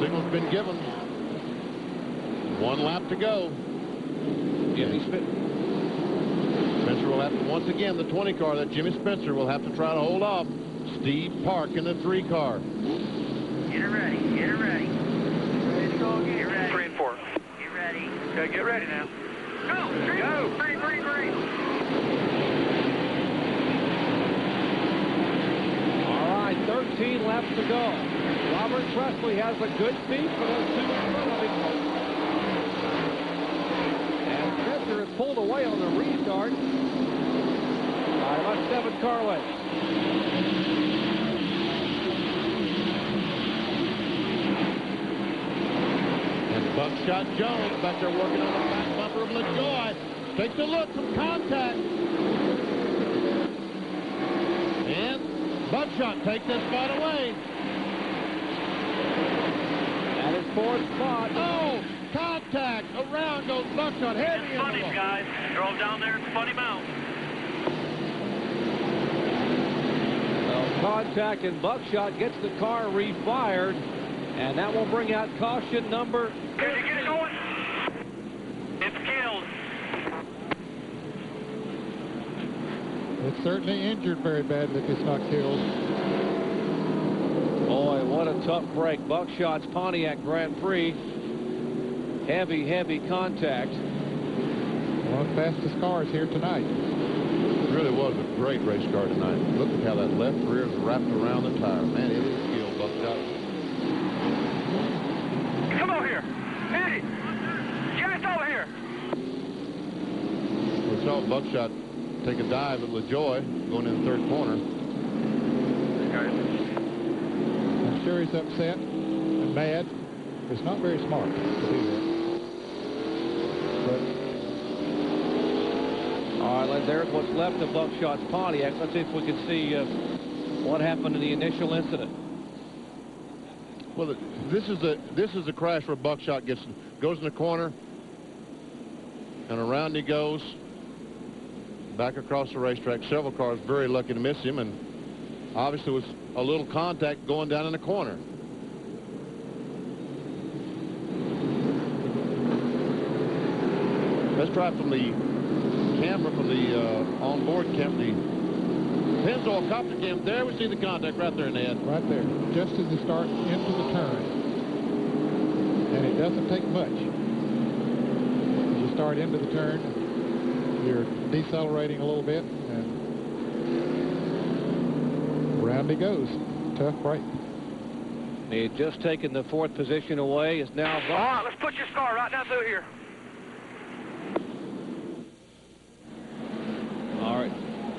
signal's been given. 1 lap to go. Jimmy Spencer will have to, once again, the 20 car, that Jimmy Spencer will have to try to hold off Steve Park in the 3 car. Get it ready. Get it ready. Ready to go. Get ready. 3 and 4. Get ready. Okay, get ready now. Go. Go. Pretty. All right, 13 laps to go. Robert Presley has a good speed for those 2 in front of him. And Spencer is pulled away on the restart by about 7 car lengths. And Buckshot Jones back there working on the back bumper of LaJoie. Takes a look, some contact. And Buckshot takes that spot away. At his 4th spot. Oh, contact. Around goes Buckshot. Heavy in Funny, guys. Drove down there at Funny Mount. Contact, and Buckshot gets the car refired, and that will bring out caution number. Can you get it going? It's killed. It's certainly injured very badly if it's not killed. Boy, what a tough break. Buckshot's Pontiac Grand Prix. Heavy contact. One of the fastest cars here tonight. It really was a great race car tonight. Look at how that left rear is wrapped around the tire. Man, it is skilled, Buckshot. Come over here. Eddie. Get us over here. We saw Buckshot take a dive at LaJoie going in the 3rd corner. I'm sure he's upset and mad. It's not very smart to do that. But all right, there's what's left of Buckshot's Pontiac. Let's see if we can see what happened in the initial incident. Well, this is a crash where Buckshot goes in the corner, and around he goes, back across the racetrack. Several cars very lucky to miss him, and obviously was a little contact going down in the corner. Let's try from the camera, from the onboard camera, the Pennzoil copter cam. There we see the contact right there, Ned. right there, just as you start into the turn. And it doesn't take much. As you start into the turn, you're decelerating a little bit, and round he goes. Tough break. He had just taken the 4th position away. Is now. All right, let's put your scar right down through here. All right,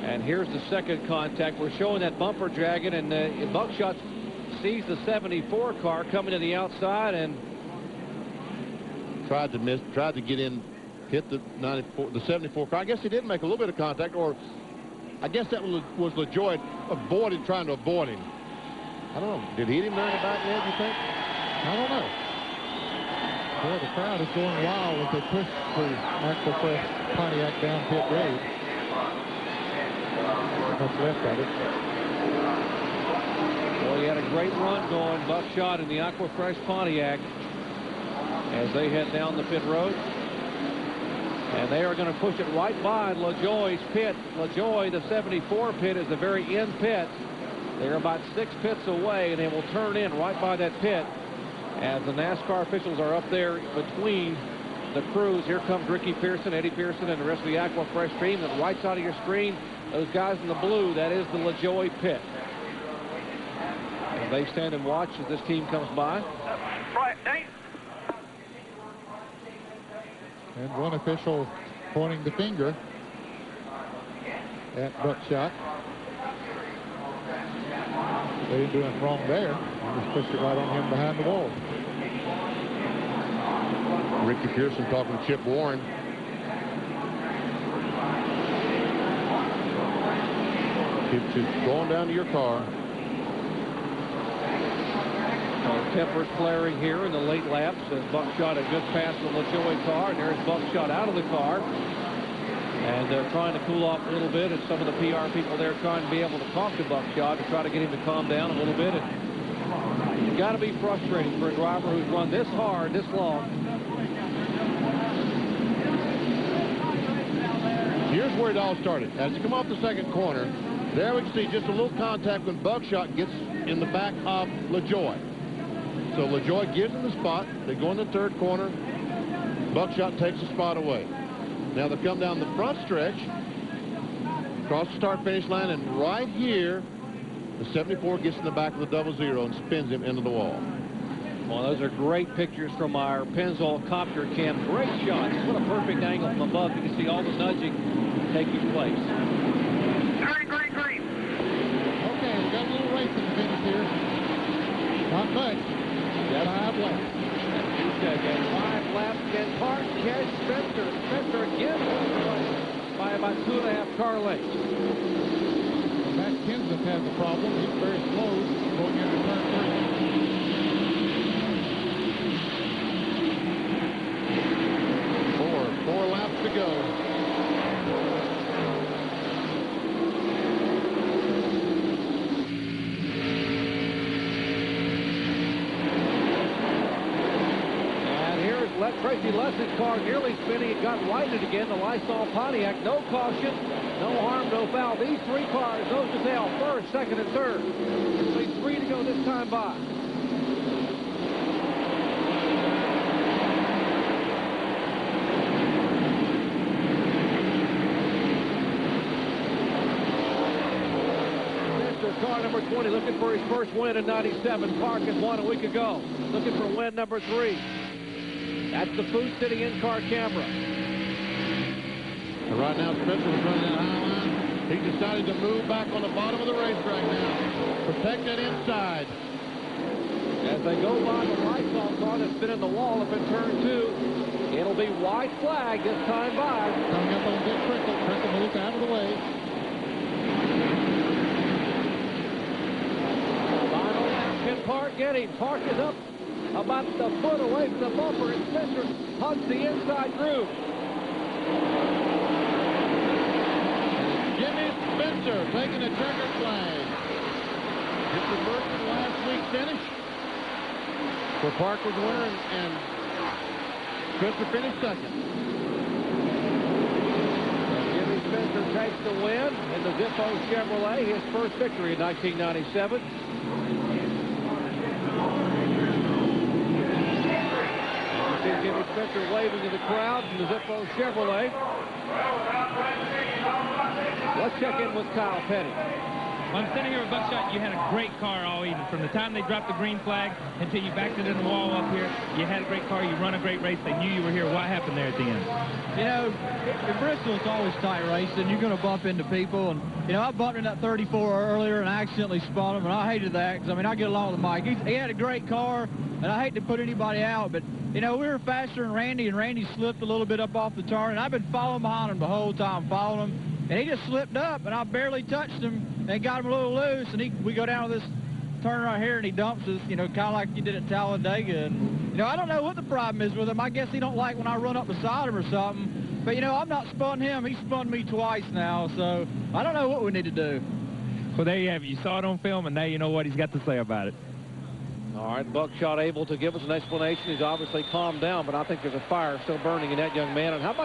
and here's the 2nd contact. We're showing that bumper dragging, and Buckshot sees the 74 car coming to the outside and tried to get in, hit the 74 car. I guess he did make a little bit of contact, or I guess that was LaJoie trying to avoid him. I don't know. Did he hit him there in the back end, you think? I don't know. Boy, the crowd is going wild as they push the Aquafresh Pontiac down pit road. What's left of it. Well, he had a great run going, Buckshot in the Aquafresh Pontiac, as they head down the pit road. And they are going to push it right by LaJoie's pit. LaJoie, the 74 pit, is the very end pit. They're about 6 pits away, and they will turn in right by that pit as the NASCAR officials are up there between the crews. Here comes Ricky Pearson, Eddie Pearson, and the rest of the Aquafresh team. On the right side of your screen, those guys in the blue, that is the LaJoie pit. And they stand and watch as this team comes by. And one official pointing the finger at Buckshot. They didn't do anything wrong there. They just pushed it right on him behind the wall. Ricky Pearson talking to Chip Warren. Keep going down to your car. Tempers flaring here in the late laps as Buckshot a good pass to the LaJoie car, and there's Buckshot out of the car. And they're trying to cool off a little bit, and some of the PR people there trying to be able to talk to Buckshot to try to get him to calm down a little bit. And It's got to be frustrating for a driver who's run this hard, this long. Here's where it all started. As you come off the second corner, there we can see just a little contact when Buckshot gets in the back of LaJoie. So LaJoie gives him the spot. They go in the third corner. Buckshot takes the spot away. Now they come down the front stretch, across the start-finish line, and right here, the 74 gets in the back of the 00 and spins him into the wall. Well, those are great pictures from our Pennzoil copter cam. Great shots. What a perfect angle from above. You can see all the nudging taking place. Green. Okay, we got a little race in the finish here. Not much. Yes. 5 laps. Again, 5 laps again. Park, Cash, Spencer. Spencer again by about 2.5 car lengths. Matt Kenseth has a problem. He's very slow going into turn 4 laps to go. Tracy Leslie's car nearly spinning. It got righted again. The Lysol Pontiac. No caution, no harm, no foul. These 3 cars, those to tail, first, second, and third. Only 3 to go this time by. Car number 20 looking for his first win in '97. Park had won a week ago. Looking for win number 3. That's the Food City in-car camera. And right now, Spencer was running that high line. He decided to move back on the bottom of the racetrack now. Protect that inside. As they go by the Lysol car that's been in the wall up in turn 2, it'll be white flag this time by. Coming up on Dick Crickle. Crickle moves out of the way. Final lap. Can Park get him? Park is up about a foot away from the bumper, and Spencer hugs the inside groove. Jimmy Spencer taking a checkered flag. It's the first of last week's finish, where Park was winner and Spencer finished second. Jimmy Spencer takes the win in the Zippo Chevrolet, his first victory in 1997. Jimmy Spencer waving to the crowd in the Zippo Chevrolet. Let's check in with Kyle Petty. Well, I'm standing here with Buckshot. You had a great car all evening. From the time they dropped the green flag until you backed it in the wall up here, you had a great car. You run a great race. They knew you were here. What happened there at the end? You know, in Bristol, it's always tight racing. You're going to bump into people. And, you know, I bumped into that 34 earlier and I accidentally spun him, and I hated that because, I mean, I get along with Mike. He had a great car, and I hate to put anybody out, but, you know, we were faster than Randy, and Randy slipped a little bit up off the turn, and I've been following behind him the whole time, following him. And he just slipped up, and I barely touched him and got him a little loose. And we go down to this turn right here, and he dumps us, you know, kind of like he did at Talladega. And, you know, I don't know what the problem is with him. I guess he don't like when I run up beside him or something. But, you know, I've not spun him. He spun me twice now. So I don't know what we need to do. Well, there you have it. You saw it on film, and now you know what he's got to say about it. All right, Buckshot able to give us an explanation. He's obviously calmed down, but I think there's a fire still burning in that young man. And how about